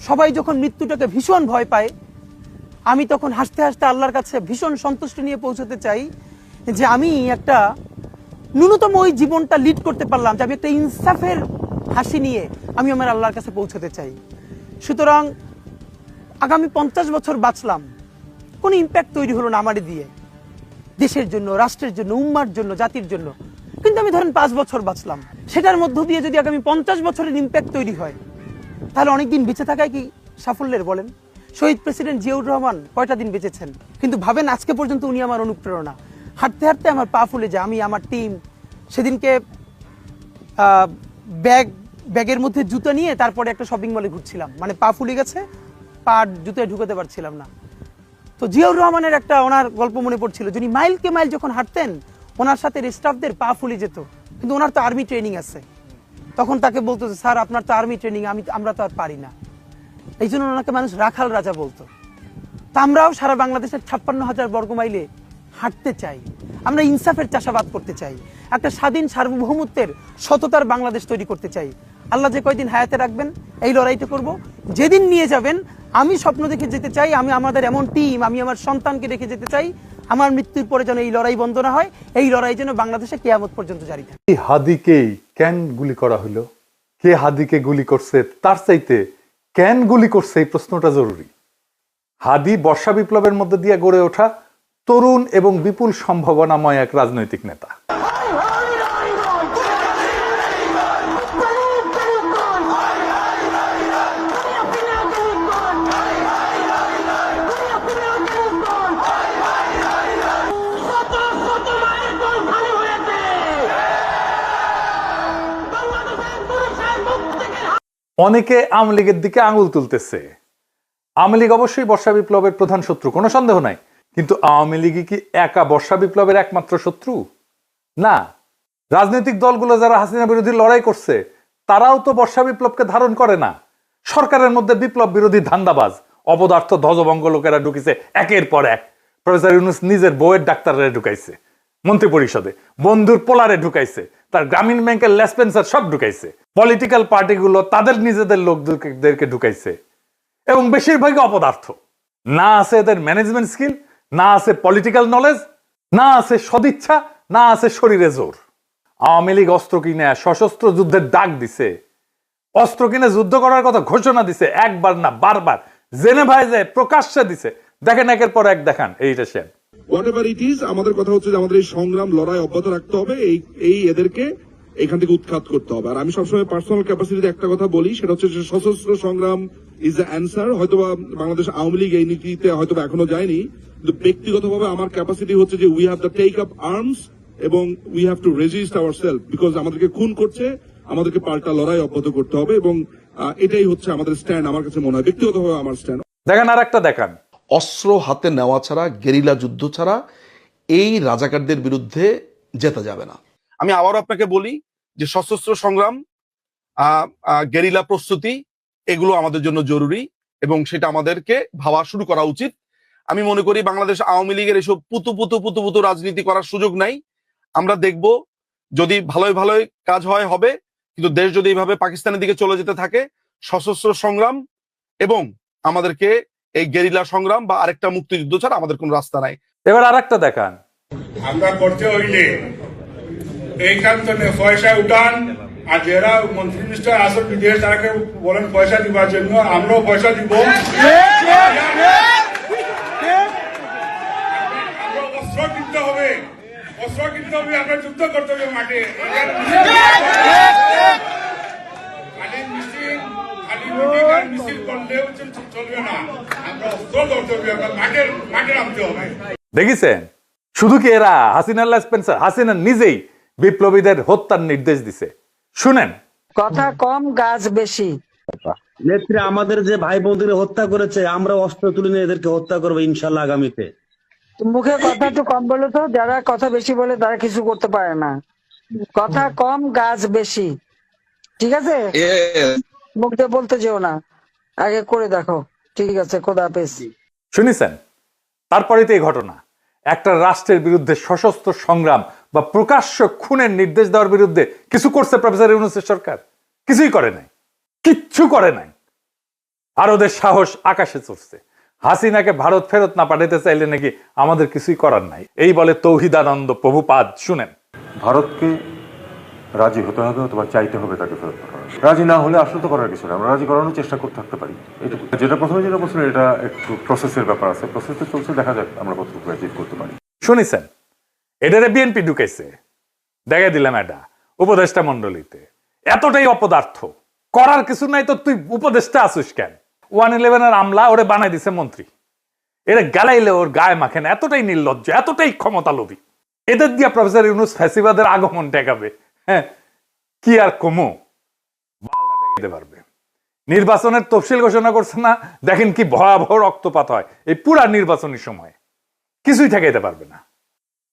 সবাই যখন মৃত্যুটাকে ভীষণ ভয় পায়, আমি তখন হাসতে হাসতে আল্লাহর কাছে ভীষণ সন্তুষ্টি নিয়ে পৌঁছতে চাই যে আমি একটা ন্যূনতম ওই জীবনটা লিড করতে পারলাম, যে আমি একটা ইনসাফের হাসি নিয়ে আমি আমার আল্লাহর কাছে পৌঁছতে চাই। সুতরাং আগামী 50 বছর বাঁচলাম, কোনো ইম্প্যাক্ট তৈরি হলো না আমারে দিয়ে, দেশের জন্য, রাষ্ট্রের জন্য, উম্মার জন্য, জাতির জন্য। কিন্তু আমি ধরেন 5 বছর বাঁচলাম, সেটার মধ্য দিয়ে যদি আগামী 50 বছরের ইম্প্যাক্ট তৈরি হয়, তাহলে অনেকদিন বেঁচে থাকায় কি সাফল্যের বলেন? শহীদ প্রেসিডেন্ট জিয়াউর রহমান কয়টা দিন বেঁচেছেন, কিন্তু ভাবেন আজকে পর্যন্ত উনি আমার অনুপ্রেরণা। হাঁটতে হাঁটতে আমার পা ফুলে যায়। আমি, আমার টিম সেদিনকে ব্যাগের মধ্যে জুতো নিয়ে তারপরে একটা শপিং মলে ঘুরছিলাম, মানে পা ফুলে গেছে, পা জুতোয় ঢুকাতে পারছিলাম না। তো জিয়াউর রহমানের একটা ওনার গল্প মনে পড়ছিল, যিনি মাইলকে মাইল যখন হাঁটতেন ওনার সাথে স্টাফদের পা ফুলে যেত, কিন্তু ওনার তো আর্মি ট্রেনিং আছে। তখন তাকে বলতো যে স্যার আপনার তো আর্মি ট্রেনিং, আমরা তো আর পারি না। এই জন্য ওনাকে মানুষ রাখাল রাজা বলতো। তা আমরাও সারা বাংলাদেশের 56,000 বর্গ মাইলে হাঁটতে চাই। আমরা ইনসাফের চাষাবাদ করতে চাই, একটা স্বাধীন সার্বভৌমত্বের সততার বাংলাদেশ তৈরি করতে চাই। আল্লাহ যে কয়দিন হায়াতে রাখবেন এই লড়াইটা করব। যেদিন নিয়ে যাবেন আমি স্বপ্ন দেখে যেতে চাই, আমি আমাদের এমন টিম, আমি আমার সন্তানকে রেখে যেতে চাই, আমার মৃত্যুর পরে যেন এই লড়াই বন্ধ না হয়, এই লড়াই যেন বাংলাদেশে কিয়ামত পর্যন্ত জারি থাকে। এই হাদিকেই কেন গুলি করা হলো, কে হাদিকে গুলি করছে তার চাইতে কেন গুলি করছে এই প্রশ্নটা জরুরি। হাদি বর্ষা বিপ্লবের মধ্যে দিয়ে গড়ে ওঠা তরুণ এবং বিপুল সম্ভাবনাময় এক রাজনৈতিক নেতা। অনেকে আওয়ামী লীগের দিকে আঙুল তুলতেছে। আওয়ামী লীগ অবশ্যই বর্ষা বিপ্লবের প্রধান শত্রু, কোনো সন্দেহ নাই, কিন্তু আওয়ামী লীগই কি একা বর্ষা বিপ্লবের একমাত্র শত্রু? না, রাজনৈতিক দলগুলো যারা হাসিনা বিরোধী লড়াই করছে তারাও তো বর্ষা বিপ্লবকে ধারণ করে না। সরকারের মধ্যে বিপ্লব বিরোধী ধান্দাবাজ অপদার্থ ধ্বজভঙ্গ লোকেরা ঢুকিছে একের পর এক। প্রফেসর ইউনূস নিজের বউয়ের ডাক্তাররা ঢুকাইছে মন্ত্রী পরিষদে, বন্ধুর পোলারে ঢুকাইছে, তার গ্রামীণ ব্যাংকের লেসপেন্সার সব ঢুকাইছে, পলিটিক্যাল পার্টিগুলো তাদের নিজেদের লোকদেরকে ঢুকাইছে, এবং বেশিরভাগই অপদার্থ। না আছে এদের ম্যানেজমেন্ট স্কিল, না আছে পলিটিক্যাল নলেজ, না আছে সদিচ্ছা, না আছে শরীরে জোর। আওয়ামী লীগ অস্ত্র কিনে সশস্ত্র যুদ্ধের ডাক দিছে, অস্ত্র কিনে যুদ্ধ করার কথা ঘোষণা দিছে, একবার না বারবার জেনেভায় যায় প্রকাশ্যে দিছে। দেখেন একের পর এক দেখান এইটা শেন। হোয়াটএভার ইট ইজ, আমাদের কথা হচ্ছে যে আমাদের এই সংগ্রাম লড়াই অব্যাহত রাখতে হবে, এই এদেরকে এখান থেকে উৎখাত করতে হবে। আর আমি সবসময় পার্সোনাল ক্যাপাসিটিতে একটা কথা বলি, সেটা হচ্ছে যে সশস্ত্র সংগ্রাম ইজ দ্য অ্যান্সার। হয়তোবা বাংলাদেশ আওয়ামী লীগ এই নীতিতে হয়তোবা এখনো যায়নি, কিন্তু ব্যক্তিগতভাবে আমার ক্যাপাসিটি হচ্ছে যে we have to take up arms এবং we have to resist ourselves, because আমাদেরকে খুন করছে, আমাদেরকে পাল্টা লড়াই অব্যাহত করতে হবে, এবং এটাই হচ্ছে আমাদের স্ট্যান্ড। আমার কাছে মনে হয় ব্যক্তিগতভাবে আমার স্ট্যান্ড। দেখেন আর একটা দেখান। অস্ত্র হাতে নেওয়া ছাড়া, গেরিলা যুদ্ধ ছাড়া এই রাজাকারদের বিরুদ্ধে জেতা যাবে না। আমি আবারও আপনাকে বলি যে সশস্ত্র সংগ্রাম, গেরিলা প্রস্তুতি, এগুলো আমাদের জন্য জরুরি এবং সেটা আমাদেরকে ভাবা শুরু করা উচিত। আমি মনে করি বাংলাদেশ আওয়ামী লীগের এসব পুতু রাজনীতি করার সুযোগ নাই। আমরা দেখব যদি ভালোই ভালোই কাজ হয় হবে, কিন্তু দেশ যদি এইভাবে পাকিস্তানের দিকে চলে যেতে থাকে, সশস্ত্র সংগ্রাম এবং আমাদেরকে এই গেরিলা সংগ্রাম বা আরেকটা মুক্তিযুদ্ধ ছাড়া আমাদের কোন রাস্তা নাই। এবার আর একটা দেখান। আমরা করতে হইলে এইখান থেকে পয়সা উঠান, আর যারা মন্ত্রী মিনিস্টার আসল বিদেশ তারাকে বলেন পয়সা দিবার জন্য, আমরাও পয়সা দিব। অস্ত্র কিনতে হবে, আমরা যুদ্ধ করতে হবে মাঠে। দেখেছেন শুধু কি এরা হাসিনা লেসপেন্সার, হাসিনা নিজেই বিপ্লবীদের হত্যার নির্দেশ দিছে। শুনেন, কথা কম গাছ বেশি। নেত্রী আমাদের যে ভাই বোনদের হত্যা করেছে, আমরা অস্ত্র তুলে নিয়ে এদেরকে হত্যা করবো ইনশাল্লাহ আগামীতে। মুখে কথা একটু কম বলে তো, যারা কথা বেশি বলে তারা কিছু করতে পারে না। কথা কম গাছ বেশি, ঠিক আছে? মুখ দিয়ে বলতে যেও না, আগে করে দেখো। ঠিক আছে, খোদা হাফেজ। শুনেছেন? তারপরে তো এই ঘটনা, একটা রাষ্ট্রের বিরুদ্ধে সশস্ত্র সংগ্রাম বা প্রকাশ্য খুনের নির্দেশ দেওয়ার বিরুদ্ধে কিছু করছে প্রফেসর ইউনূসের সরকার? কিছুই করে নাই, কিচ্ছু করে নাই। আর ওদের সাহস আকাশে চড়ছে। হাসিনাকে ভারত ফেরত না পাঠাতে চাইলে নাকি আমাদের কিছুই করার নাই, এই বলে তৌহিদানন্দ প্রভুপাদ। শুনেন, ভারতকে রাজি হতে হবে অথবা চাইতে হবে তাকে ফেরত পাঠানো। রাজি না হলে আসলে তো করার কিছু না, আমরা রাজি করানোর চেষ্টা করতে থাকতে পারি। এটুকু যেটা প্রথমে বলছিলেন, এটা একটু প্রসেসের ব্যাপার আছে, প্রসেস তো চলছে, দেখা যাক আমরা কতটুকু অ্যাচিভ করতে পারি। শুনেছেন, এটারে বিএনপি ঢুকাইছে, দেখা দিলাম এটা উপদেষ্টা মন্ডলীতে। এতটাই অপদার্থ, করার কিছু নাই তো তুই উপদেষ্টা আসুস কেন? 111 আমলা ওরে বানাই দিছে মন্ত্রী, এরা গালাইলে ওর গায়ে মাখে না, এতটাই নির্লজ্জ, এতটাই ক্ষমতা লোভী। এদের দিয়া প্রফেসর ইউনূস ফ্যাসিবাদের আগমন ঠেকাবে। হ্যাঁ, কি আর কমো, বালটা ঠেকাইতে পারবে। নির্বাচনের তফসিল ঘোষণা করছে না, দেখেন কি ভয়াবহ রক্তপাত হয় এই পুরা নির্বাচনী সময়, কিছুই ঠেকাইতে পারবে না।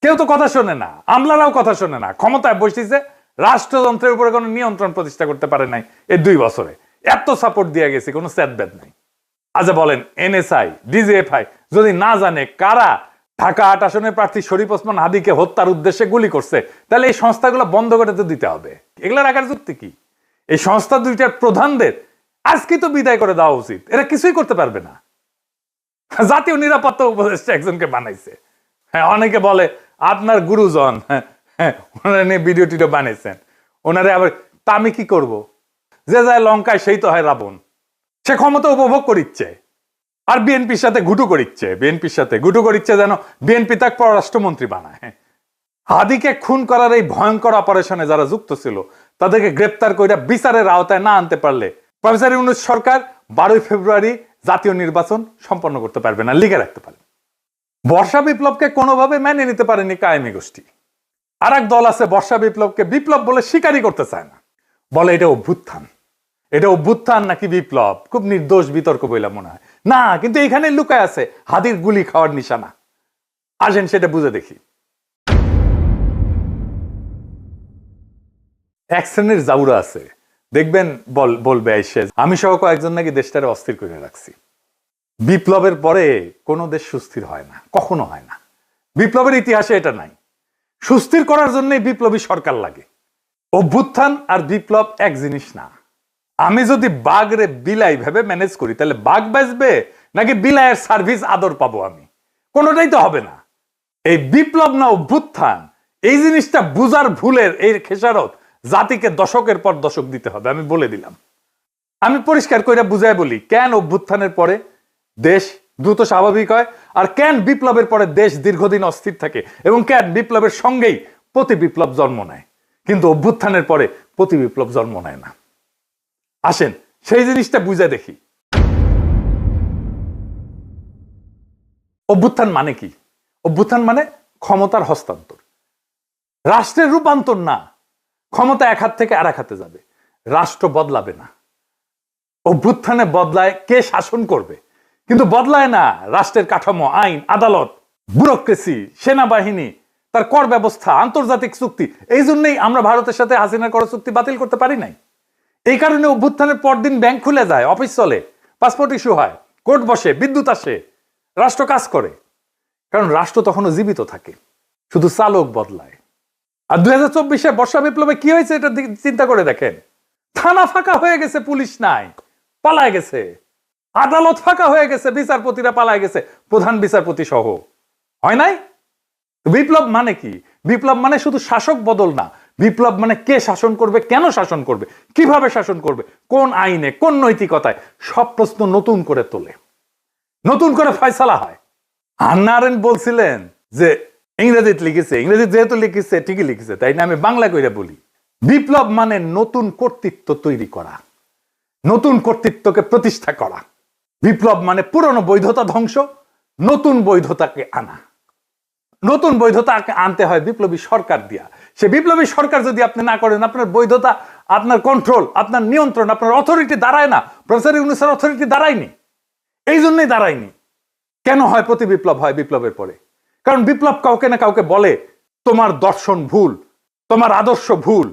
কেউ তো কথা শোনে না, আমলারাও কথা শোনে না, ক্ষমতায় বসেছে, রাষ্ট্রযন্ত্রের উপরে কোনো নিয়ন্ত্রণ প্রতিষ্ঠা করতে পারে নাই এই 2 বছরে। এত সাপোর্ট দিয়ে গেছে, কোনো সেটব্যাট নাই। আচ্ছা বলেন, এনএসআই, ডিজিএফআই যদি না জানে কারা ঢাকা 8 আসনের প্রার্থী শরীফ ওসমান হাদিকে হত্যার উদ্দেশ্যে গুলি করছে, তাহলে এই সংস্থাগুলো বন্ধ করে তো দিতে হবে। এগুলা রাখার যুক্তি কি? এই সংস্থা দুইটার প্রধানদের আজকে তো বিদায় করে দেওয়া উচিত, এরা কিছুই করতে পারবে না। জাতীয় নিরাপত্তা উপদেষ্টা একজনকে বানাইছে। হ্যাঁ, অনেকে বলে আপনার গুরুজন, হ্যাঁ ওনারা নিয়ে ভিডিও টিডিও বানিয়েছেন, ওনারে আবার তা আমি কি করব? যে যায় লঙ্কায় সেই তো হয় রাবণ। সে ক্ষমতা উপভোগ করিচ্ছে আর বিএনপির সাথে ঘুটু করিচ্ছে, বিএনপির সাথে ঘুটু করিচ্ছে যেন বিএনপি তাকে পররাষ্ট্রমন্ত্রী বানায়। হাদিকে খুন করার এই ভয়ঙ্কর অপারেশনে যারা যুক্ত ছিল তাদেরকে গ্রেপ্তার করে বিচারের আওতায় না আনতে পারলে প্রফেসর ইউনূস সরকার 12 ফেব্রুয়ারি জাতীয় নির্বাচন সম্পন্ন করতে পারবে না, লিখে রাখতে পারে। বর্ষা বিপ্লবকে কোনোভাবে মেনে নিতে পারেনি কায়েমি গোষ্ঠী। আর এক দল আছে বর্ষা বিপ্লবকে বিপ্লব বলে স্বীকারই করতে চায় না, বলে এটা অভ্যুত্থান। এটা অভ্যুত্থান নাকি বিপ্লব খুব নির্দোষ বিতর্ক বইলা মনে হয় না, কিন্তু এখানে লুকায় আছে হাদির গুলি খাওয়ার নিশানা। আসেন সেটা বুঝে দেখি। এক শ্রেণীর জাউরা আছে, দেখবেন বলবে আইসে আমি সহ কয়েকজন নাকি দেশটারে অস্থির করে রাখছি। বিপ্লবের পরে কোনো দেশ সুস্থির হয় না, কখনো হয় না, বিপ্লবের ইতিহাসে এটা নাই। সুস্থির করার জন্যই বিপ্লবী সরকার লাগে। অভ্যুত্থান আর বিপ্লব এক জিনিস না। আমি যদি বাঘরে বিলাই ভেবে ম্যানেজ করি তাহলে বাঘ বাঁচবে নাকি বিলাইয়ের সার্ভিস আদর পাবো আমি? কোনোটাই তো হবে না। এই বিপ্লব না অভ্যুত্থান, এই জিনিসটা বুঝার ভুলের এই খেসারত জাতিকে দশকের পর দশক দিতে হবে। আমি বলে দিলাম, আমি পরিষ্কার করে বুঝাই বলি কেন অভ্যুত্থানের পরে দেশ দ্রুত স্বাভাবিক হয় আর কেন বিপ্লবের পরে দেশ দীর্ঘদিন অস্থির থাকে এবং কেন বিপ্লবের সঙ্গেই প্রতি বিপ্লব জন্ম নেয় কিন্তু অভ্যুত্থানের পরে প্রতি বিপ্লব জন্ম নেয় না। আসেন সেই জিনিসটা বুঝে দেখি। অভ্যুত্থান মানে কি? অভ্যুত্থান মানে ক্ষমতার হস্তান্তর, রাষ্ট্রের রূপান্তর না। ক্ষমতা এক হাত থেকে আর এক হাতে যাবে, রাষ্ট্র বদলাবে না। অভ্যুত্থানে বদলায় কে শাসন করবে, কিন্তু বদলায় না রাষ্ট্রের কাঠামো, আইন, আদালত, ব্যুরোক্রেসি, সেনাবাহিনী, তার কর ব্যবস্থা, আন্তর্জাতিক চুক্তি। এই জন্যই আমরা ভারতের সাথে হাসিনার কর চুক্তি বাতিল করতে পারি নাই। এই কারণে অভ্যুত্থানের পরদিন ব্যাংক খুলে যায়, অফিস চলে, পাসপোর্ট ইস্যু হয়, কোর্ট বসে, বিদ্যুৎ আসে, রাষ্ট্র কাজ করে। কারণ রাষ্ট্র তখনও জীবিত থাকে, শুধু চালক বদলায়। আর 2024-এ বর্ষা বিপ্লবে কি হয়েছে এটা চিন্তা করে দেখেন। থানা ফাঁকা হয়ে গেছে, পুলিশ নাই, পালায় গেছে। আদালত ফাঁকা হয়ে গেছে, বিচারপতিরা পালায় গেছে, প্রধান বিচারপতি সহ। হয় নাই? বিপ্লব মানে কি? বিপ্লব মানে শুধু শাসক বদল না, বিপ্লব মানে কে শাসন করবে, কেন শাসন করবে, কিভাবে শাসন করবে, কোন আইনে, কোন নৈতিকতায়, সব প্রশ্ন নতুন করে তোলে, নতুন করে ফয়সালা হয়। হান্না আরেন্ট বলছিলেন যে ইংরেজিতে লিখেছে, ইংরেজি যেহেতু লিখেছে ঠিকই লিখেছে, তাই না? আমি বাংলা কইরা বলি, বিপ্লব মানে নতুন কর্তৃত্ব তৈরি করা, নতুন কর্তৃত্বকে প্রতিষ্ঠা করা। বিপ্লব মানে পুরনো বৈধতা ধ্বংস, নতুন বৈধতাকে আনা। নতুন বৈধতাকে আনতে হয় বিপ্লবী সরকার দিয়া। সে বিপ্লবী সরকার যদি আপনি না করেন, আপনার বৈধতা, আপনার কন্ট্রোল, আপনার নিয়ন্ত্রণ, আপনার অথরিটি দাঁড়ায় না। প্রফেসর ইউনূসের অথরিটি দাঁড়ায়নি, এই জন্যই দাঁড়ায়নি। কেন হয় প্রতি বিপ্লব হয় বিপ্লবের পরে? কারণ বিপ্লব কাউকে না কাউকে বলে তোমার দর্শন ভুল, তোমার আদর্শ ভুল,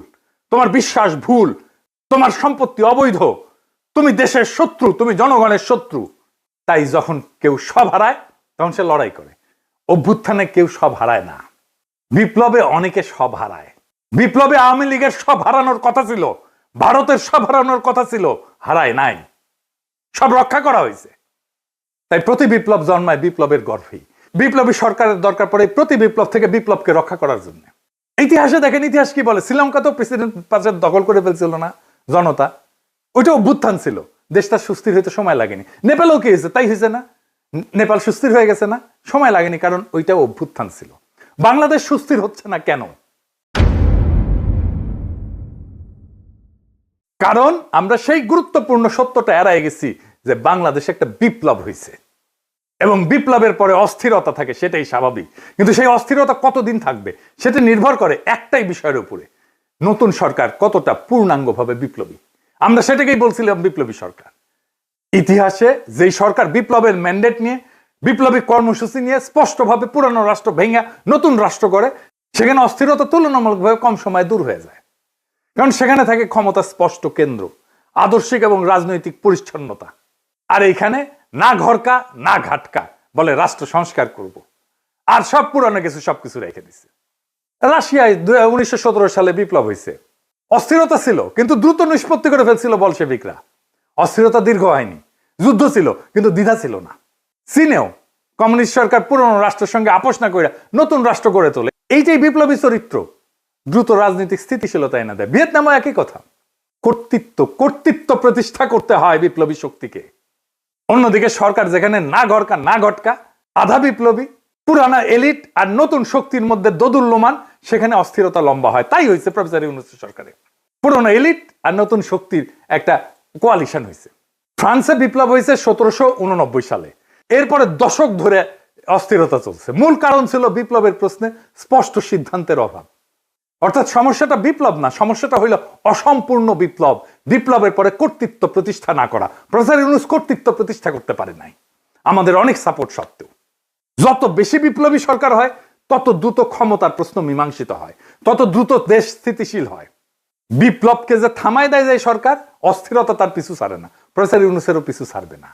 তোমার বিশ্বাস ভুল, তোমার সম্পত্তি অবৈধ, তুমি দেশের শত্রু, তুমি জনগণের শত্রু। তাই যখন কেউ সব হারায় তখন সে লড়াই করে। অভ্যুত্থানে কেউ সব হারায় না, বিপ্লবে অনেকে সব হারায়। বিপ্লবে আওয়ামী লীগের সব হারানোর কথা ছিল, ভারতের সব হারানোর কথা ছিল, হারায় নাই। সব রক্ষা করা হয়েছে। তাই প্রতি বিপ্লব জন্মায় বিপ্লবের গর্ভেই। বিপ্লবী সরকারের দরকার পড়ে প্রতি বিপ্লব থেকে বিপ্লবকে রক্ষা করার জন্য। ইতিহাসে দেখেন, ইতিহাস কি বলে, শ্রীলঙ্কা তো প্রেসিডেন্ট পাশে দখল করে ফেলছিল না জনতা, ওইটা অভ্যুত্থান ছিল, দেশটা সুস্থির হইতে সময় লাগেনি। নেপালও কি হয়েছে, তাই হয়েছে না, নেপাল সুস্থির হয়ে গেছে না, সময় লাগেনি, কারণ ওইটা অভ্যুত্থান ছিল। বাংলাদেশ সুস্থির হচ্ছে না কেন? কারণ আমরা সেই গুরুত্বপূর্ণ সত্যটা এড়াই গেছি যে বাংলাদেশে একটা বিপ্লব হয়েছে এবং বিপ্লবের পরে অস্থিরতা থাকে, সেটাই স্বাভাবিক। কিন্তু সেই অস্থিরতা কতদিন থাকবে সেটা নির্ভর করে একটাই বিষয়ের উপরে, নতুন সরকার কতটা পূর্ণাঙ্গভাবে বিপ্লবী। আমরা সেটাকেই বলছিলাম বিপ্লবী সরকার। ইতিহাসে যেই সরকার বিপ্লবের ম্যান্ডেট নিয়ে, বিপ্লবী কর্মসূচি নিয়ে স্পষ্টভাবে পুরানো রাষ্ট্র ভেঙে নতুন রাষ্ট্র করে, সেখানে অস্থিরতা তুলনামূলকভাবে কম সময়ে দূর হয়ে যায়। কারণ সেখানে থাকে ক্ষমতা স্পষ্ট কেন্দ্র, আদর্শিক এবং রাজনৈতিক পরিচ্ছন্নতা। আর এইখানে না ঘরকা না ঘাটকা, বলে রাষ্ট্র সংস্কার করব, আর সব পুরানো কিছু সবকিছু রেখে দিচ্ছে। রাশিয়ায় 1917 সালে বিপ্লব হয়েছে, অস্থিরতা ছিল কিন্তু দ্রুত নিষ্পত্তি করে ফেলছিল বলশেভিকরা। অস্থিরতা দীর্ঘ হয়নি, যুদ্ধ ছিল কিন্তু দ্বিধা ছিল না। চীনেও কমিউনিস্ট সরকার পুরনো রাষ্ট্রের সঙ্গে আপোষ না করে নতুন রাষ্ট্র গড়ে তোলে। এইটাই বিপ্লবী চরিত্র, দ্রুত রাজনৈতিক স্থিতিশীলতা এনে দেয়। ভিয়েতনামও একই কথা। কর্তৃত্ব প্রতিষ্ঠা করতে হয় বিপ্লবী শক্তিকে। অন্যদিকে সরকার যেখানে না ঘরকা না ঘটকা, আধা বিপ্লবী, পুরানা এলিট আর নতুন শক্তির মধ্যে দোদুল্যমান, সেখানে অস্থিরতা লম্বা হয়। তাই হয়েছে প্রফেসর ইউনূসের সরকারে, পুরনো এলিট আর নতুন শক্তির একটা কোয়ালিশন হয়েছে। ফ্রান্সে বিপ্লব হয়েছে 1789 সালে। এরপরে দশক ধরে অস্থিরতা চলছে। মূল কারণ ছিল বিপ্লবের প্রশ্নে স্পষ্ট সিদ্ধান্তের অভাব। অর্থাৎ সমস্যাটা বিপ্লব না, সমস্যাটা হইল অসম্পূর্ণ বিপ্লব, বিপ্লবের পরে কর্তৃত্ব প্রতিষ্ঠা না করা। প্রফেসর ইউনূস কর্তৃত্ব প্রতিষ্ঠা করতে পারে নাই, আমাদের অনেক সাপোর্ট সত্ত্বেও। যত বেশি বিপ্লবী সরকার হয় তত দ্রুত ক্ষমতার প্রশ্ন মীমাংসিত হয়, তত দ্রুত দেশ স্থিতিশীল হয়। বিপ্লবকে যে থামায় দেয় যায় সরকার, অস্থিরতা তার পিছু ছাড়ে না, প্রফেসর ইউনূসেরও পিছু ছাড়বে না।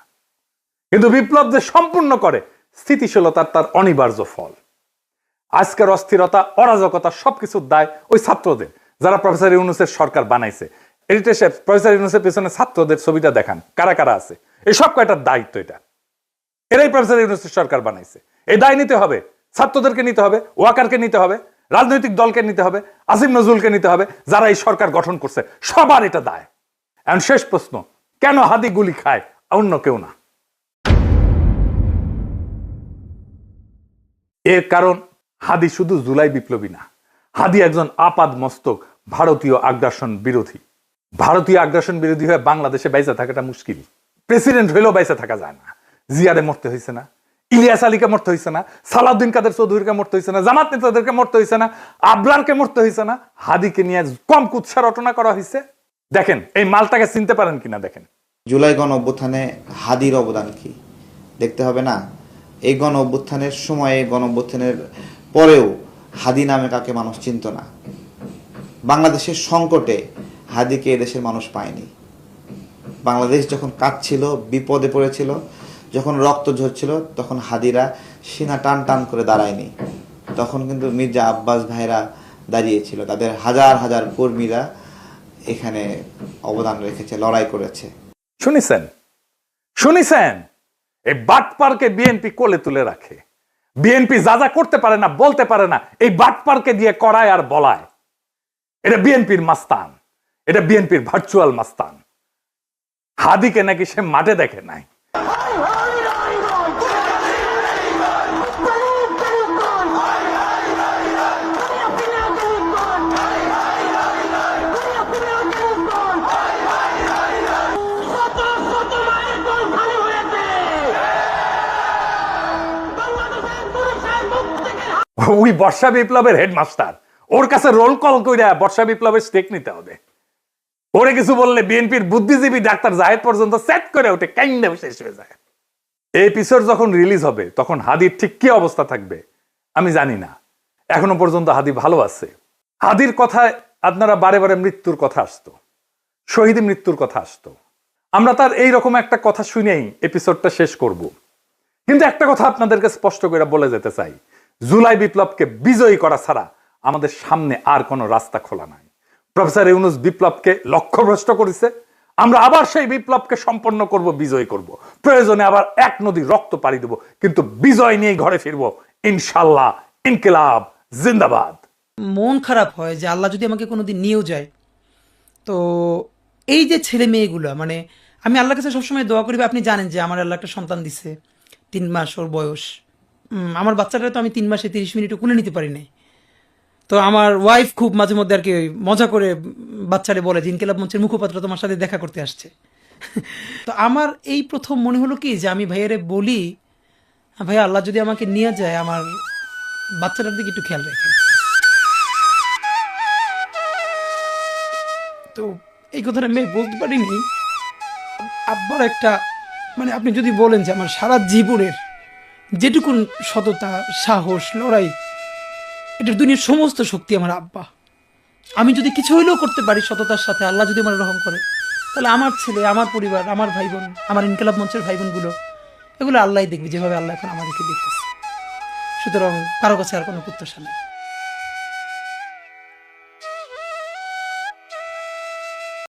কিন্তু বিপ্লব যে সম্পূর্ণ করে, স্থিতিশীলতার তার অনিবার্য ফল। আজকের অস্থিরতা, অরাজকতা সবকিছুর দায় ওই ছাত্রদের, যারা প্রফেসর ইউনূসের সরকার বানাইছে। এডিটর সাহেব, প্রফেসর ইউনূসের পেছনে ছাত্রদের ছবিটা দেখান, কারা কারা আছে। এই সব কয়টার দায়িত্ব এটা, এরাই প্রফেসর ইউনূসের সরকার বানাইছে। এই দায় নিতে হবে, ছাত্রদেরকে নিতে হবে, ওয়াকারকে নিতে হবে, রাজনৈতিক দলকে নিতে হবে, আসিফ নজরুলকে নিতে হবে, যারা এই সরকার গঠন করছে, সবার এটা দায়। এখন শেষ প্রশ্ন, কেন হাদি গুলি খায়, অন্য কেউ না? এর কারণ হাদি শুধু জুলাই বিপ্লবী না, হাদি একজন আপাদ মস্তক ভারতীয় আগ্রাসন বিরোধী। ভারতীয় আগ্রাসন বিরোধী হয়ে বাংলাদেশে বাইসা থাকাটা মুশকিল। প্রেসিডেন্ট হইলেও বাইসা থাকা যায় না। জিয়ারে মরতে হয়েছে না, ইলিয়াস আলীকে মরতে হয়েছে না, সালাউদ্দিন কাদের চৌধুরীকে মরতে হয়েছে না, জামাত নেতাদেরকে মরতে হয়েছে না, আবরারকে মরতে হয়েছে না, হাদিকে নিয়ে কম কুৎসা রটনা করা হয়েছে। দেখেন এই মালটাকে চিনতে পারেন কিনা দেখেন। জুলাই গণ অভ্যুত্থানে হাদির অবদান কি দেখতে হবে না? এই গণ অভ্যুত্থানের সময়ে, গণ অভ্যুত্থানের পরেও হাদি নামে কাকে মানুষ চিনত না। বাংলাদেশের সংকটে হাদিকে এদেশের মানুষ পায়নি। বাংলাদেশ যখন কাঁদছিল, বিপদে পড়েছিল, যখন রক্ত ঝরছিল, তখন হাদিরা সিনা টান টান করে দাঁড়ায়নি। তখন কিন্তু মির্জা আব্বাস ভাইরা দাঁড়িয়েছিল, তাদের হাজার হাজার কর্মীরা এখানে অবদান রেখেছে, লড়াই করেছে। শুনিছেন এই বাটপারকে বিএনপি কোলে তুলে রাখে। বিএনপি যা যা করতে পারে না, বলতে পারে না, এই বাটপারকে দিয়ে করায় আর বলায়। এটা বিএনপির মাস্তান, এটা বিএনপির ভার্চুয়াল মাস্তান। হাদিকে নাকি সে মাঠে দেখে নাই। ওই বর্ষা বিপ্লবের হেডমাস্টার, ওর কাছে রোল কল করে বর্ষা বিপ্লবের স্টেক নিতে হবে। ওরে কিছু বললে বিএনপির বুদ্ধিজীবী ডাক্তার জাহেদ পর্যন্ত সেট করে ওঠে, কাইন্ডা শেষ হয়ে যায়। এই এপিসোড যখন রিলিজ হবে তখন হাদির ঠিক কি অবস্থা থাকবে আমি জানি না। এখনো পর্যন্ত হাদি ভালো আছে। হাদির কথায় আপনারা বারে বারে মৃত্যুর কথা আসতো, শহীদ মৃত্যুর কথা আসতো। আমরা তার এইরকম একটা কথা শুনেই এপিসোডটা শেষ করব। কিন্তু একটা কথা আপনাদেরকে স্পষ্ট করে বলে যেতে চাই, জুলাই বিপ্লবকে বিজয়ী করা ছাড়া আমাদের সামনে আর কোনো রাস্তা খোলা নাই। প্রফেসর ইউনূস বিপ্লবকে লক্ষ্যভ্রষ্ট করেছে, আমরা আবার সেই বিপ্লবকে সম্পন্ন করব, বিজয় করব, প্রয়োজনে আবার এক নদী রক্ত পাড়ি দেব, কিন্তু বিজয় নিয়ে ঘরে ফিরবো ইনশাল্লাহ। ইনকিলাব জিন্দাবাদ। মন খারাপ হয় যে আল্লাহ যদি আমাকে কোনোদিন নিয়েও যায়, তো এই যে ছেলে মেয়েগুলো, মানে আমি আল্লাহর কাছে সবসময় দোয়া করি, আপনি জানেন যে আমার আল্লাহ একটা সন্তান দিছে, 3 মাস ওর বয়স। আমার বাচ্চাটা তো আমি 3 মাসে 30 মিনিটও কোলে নিতে পারি নাই। তো আমার ওয়াইফ খুব মাঝে মধ্যে আর কি মজা করে বাচ্চারে বলে যে ইনকিলাব মঞ্চের মুখপাত্র তোমার সাথে দেখা করতে আসছে। তো আমার এই প্রথম মনে হলো কি যে আমি ভাইয়ারে বলি, ভাইয়া আল্লাহ যদি আমাকে নিয়ে যায় আমার বাচ্চাটার দিকে একটু খেয়াল রাখেন। তো এই কথাটা আমি বলতে পারিনি। আব্বার একটা মানে আপনি যদি বলেন যে আমার সারা জীবনের যেটুকুন সততা, সাহস, লড়াই, এটার দুনিয়ার সমস্ত শক্তি আমার আব্বা। আমি যদি কিছু হইলেও করতে পারি সততার সাথে, আল্লাহ যদি আমার রহম করে, তাহলে আমার ছেলে, আমার পরিবার, আমার ভাই বোন, আমার ইনকিলাব মঞ্চের ভাই বোনগুলো, এগুলো আল্লাহই দেখবে যেভাবে আল্লাহ এখন আমাদেরকে দেখতেছে। সুতরাং কারো কাছে আর কোনো প্রত্যাশা নেই।